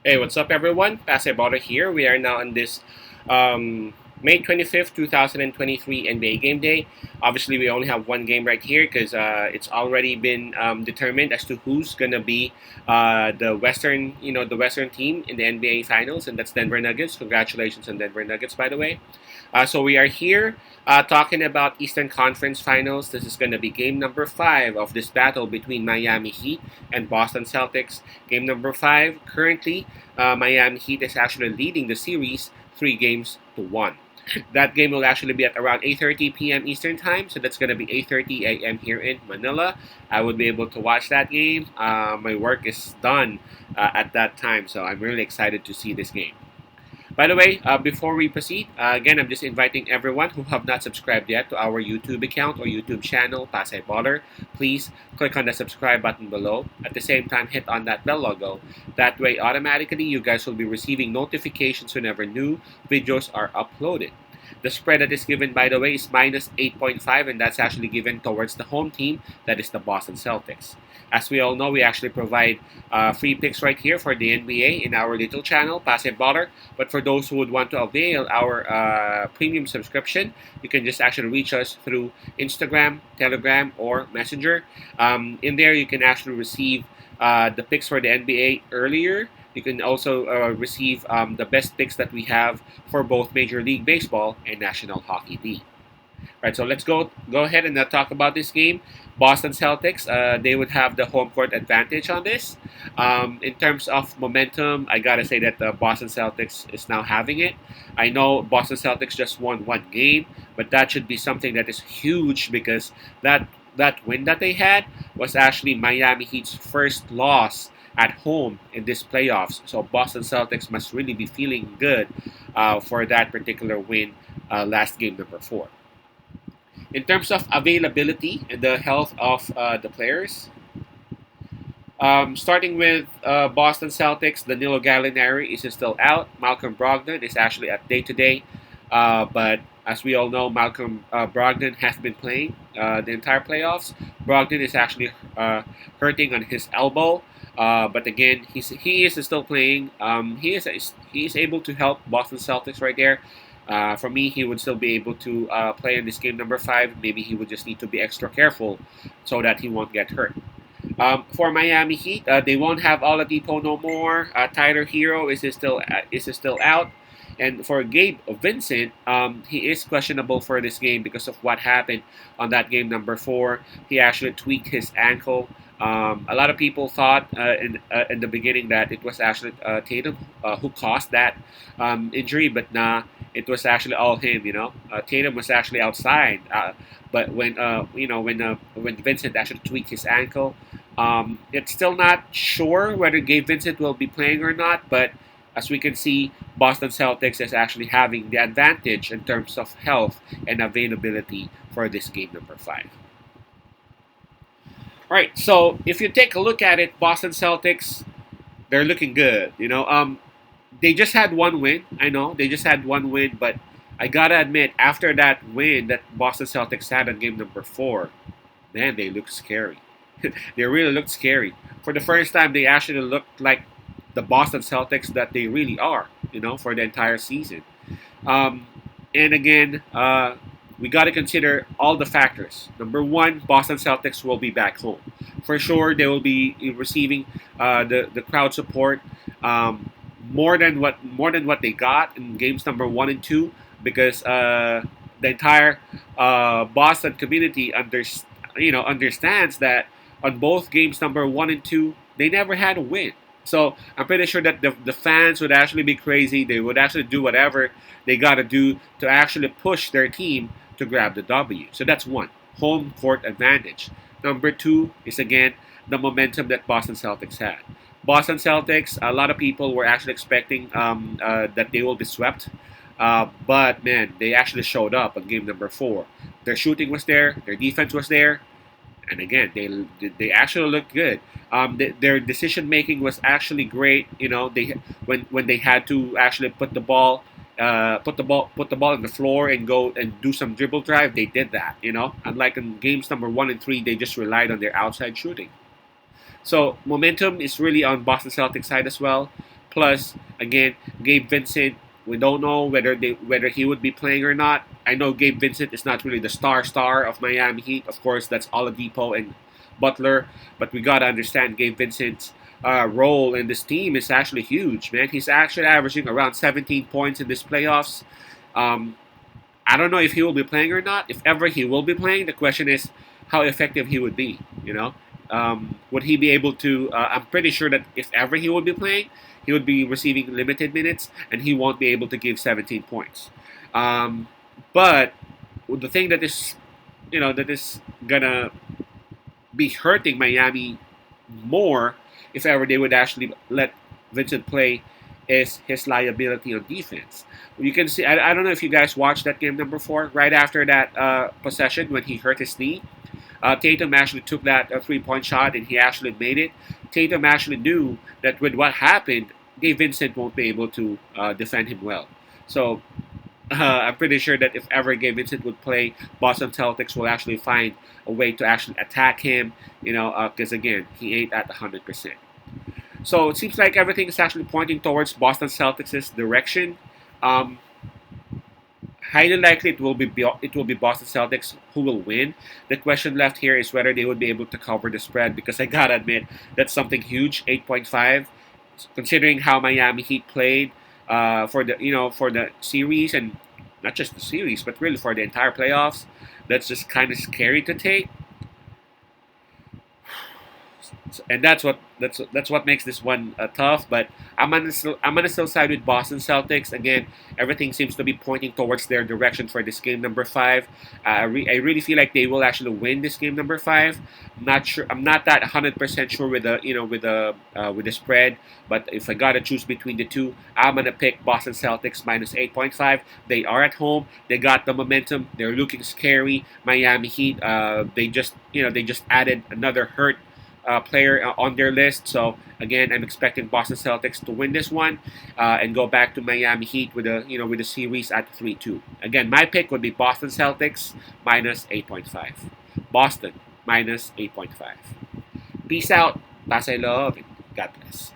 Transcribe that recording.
Hey, what's up, everyone? Pasebota here. We are now on this um, May 25th, 2023 NBA Game Day. Obviously, we only have one game right here because it's already been determined as to who's gonna be the Western team in the NBA Finals, and that's Denver Nuggets. Congratulations on Denver Nuggets, by the way. So we are here talking about Eastern Conference Finals. This is going to be game number 5 of this battle between Miami Heat and Boston Celtics. Game number 5. Currently, Miami Heat is actually leading the series 3 games to 1. That game will actually be at around 8:30 p.m. Eastern Time, so that's going to be 8:30 a.m. here in Manila. I would be able to watch that game. My work is done at that time, so I'm really excited to see this game. By the way, before we proceed, again, I'm just inviting everyone who have not subscribed yet to our YouTube account or YouTube channel, Pasay Baller. Please click on the subscribe button below. At the same time, hit on that bell logo. That way, automatically, you guys will be receiving notifications whenever new videos are uploaded. The spread that is given, by the way, is minus 8.5, and that's actually given towards the home team, that is the Boston Celtics. As we all know, we actually provide free picks right here for the NBA in our little channel, Passive Baller. But for those who would want to avail our premium subscription, you can just actually reach us through Instagram, Telegram, or Messenger. In there, you can actually receive the picks for the NBA earlier. You can also receive the best picks that we have for both Major League Baseball and National Hockey League. Right, so let's go ahead and talk about this game. Boston Celtics, they would have the home court advantage on this. In terms of momentum, I gotta say that the Boston Celtics is now having it. I know Boston Celtics just won one game, but that should be something that is huge because that win that they had was actually Miami Heat's first loss at home in this playoffs. So Boston Celtics must really be feeling good for that particular win last game number 4. In terms of availability and the health of the players, starting with Boston Celtics, Danilo Gallinari is still out. Malcolm Brogdon is actually at day-to-day, but as we all know, Malcolm Brogdon has been playing the entire playoffs. Brogdon is actually hurting on his elbow, but again, he is still playing. He is able to help Boston Celtics right there. For me, he would still be able to play in this game number 5. Maybe he would just need to be extra careful so that he won't get hurt. For Miami Heat, they won't have Oladipo no more. Tyler Hero is still out, and for Gabe Vincent, he is questionable for this game because of what happened on that game number 4. He actually tweaked his ankle. A lot of people thought in the beginning that it was actually Tatum who caused that injury, but nah, it was actually all him. Tatum was actually outside, but when Vincent actually tweaked his ankle, it's still not sure whether Gabe Vincent will be playing or not. But as we can see, Boston Celtics is actually having the advantage in terms of health and availability for this game number 5. All right, so if you take a look at it, Boston Celtics, they're looking good. They just had one win. I know they just had one win, but I gotta admit, after that win that Boston Celtics had on game number 4, man, they look scary. They really looked scary. For the first time, they actually looked like the Boston Celtics that they really are. For the entire season. And again, we got to consider all the factors. Number one, Boston Celtics will be back home. For sure, they will be receiving the crowd support more than what they got in games number 1 and 2 because the entire Boston community understands that on both games number 1 and 2 they never had a win. So I'm pretty sure that the fans would actually be crazy. They would actually do whatever they got to do to actually push their team to grab the W. So that's one, home court advantage. Number 2 is again the momentum that Boston Celtics had. Boston Celtics, a lot of people were actually expecting that they will be swept. But man, they actually showed up on game number 4. Their shooting was there, their defense was there, and again, they actually looked good. Their decision making was actually great. They when they had to actually put the ball on the floor and go and do some dribble drive, they did that. Unlike in games number 1 and 3, they just relied on their outside shooting. So momentum is really on Boston Celtics side as well. Plus, again, Gabe Vincent. We don't know whether he would be playing or not. I know Gabe Vincent is not really the star of Miami Heat. Of course, that's Oladipo and Butler, but we gotta understand Gabe Vincent's role in this team is actually huge, man. He's actually averaging around 17 points in this playoffs. Um, I don't know if he will be playing or not. If ever he will be playing, the question is how effective he would be. Would he be able to? I'm pretty sure that if ever he would be playing, he would be receiving limited minutes, and he won't be able to give 17 points. But the thing that is gonna be hurting Miami more if ever they would actually let Vincent play is his liability on defense. You can see, I don't know if you guys watched that game number 4, right after that possession when he hurt his knee. Tatum actually took that 3-point shot and he actually made it. Tatum actually knew that with what happened, Gabe Vincent won't be able to defend him well. So I'm pretty sure that if ever Gabe Vincent would play, Boston Celtics will actually find a way to actually attack him, because again, he ain't at 100%. So it seems like everything is actually pointing towards Boston Celtics' direction. Um, Highly likely it will be Boston Celtics who will win. The question left here is whether they would be able to cover the spread because I gotta admit that's something huge, 8.5, considering how Miami Heat played for the series and not just the series but really for the entire playoffs. That's just kind of scary to take. And that's what makes this one tough. But I'm gonna still side with Boston Celtics. Again, everything seems to be pointing towards their direction for this game number 5. I really feel like they will actually win this game number 5. I'm not sure. I'm not that 100% sure with the spread. But if I gotta choose between the two, I'm gonna pick Boston Celtics minus 8.5. They are at home. They got the momentum. They're looking scary. Miami Heat. They just added another hurt player on their list. So again, I'm expecting Boston Celtics to win this one and go back to Miami Heat with the series at 3-2. Again, my pick would be Boston Celtics minus 8.5. Boston minus 8.5. Peace out. Pasay love. And God bless.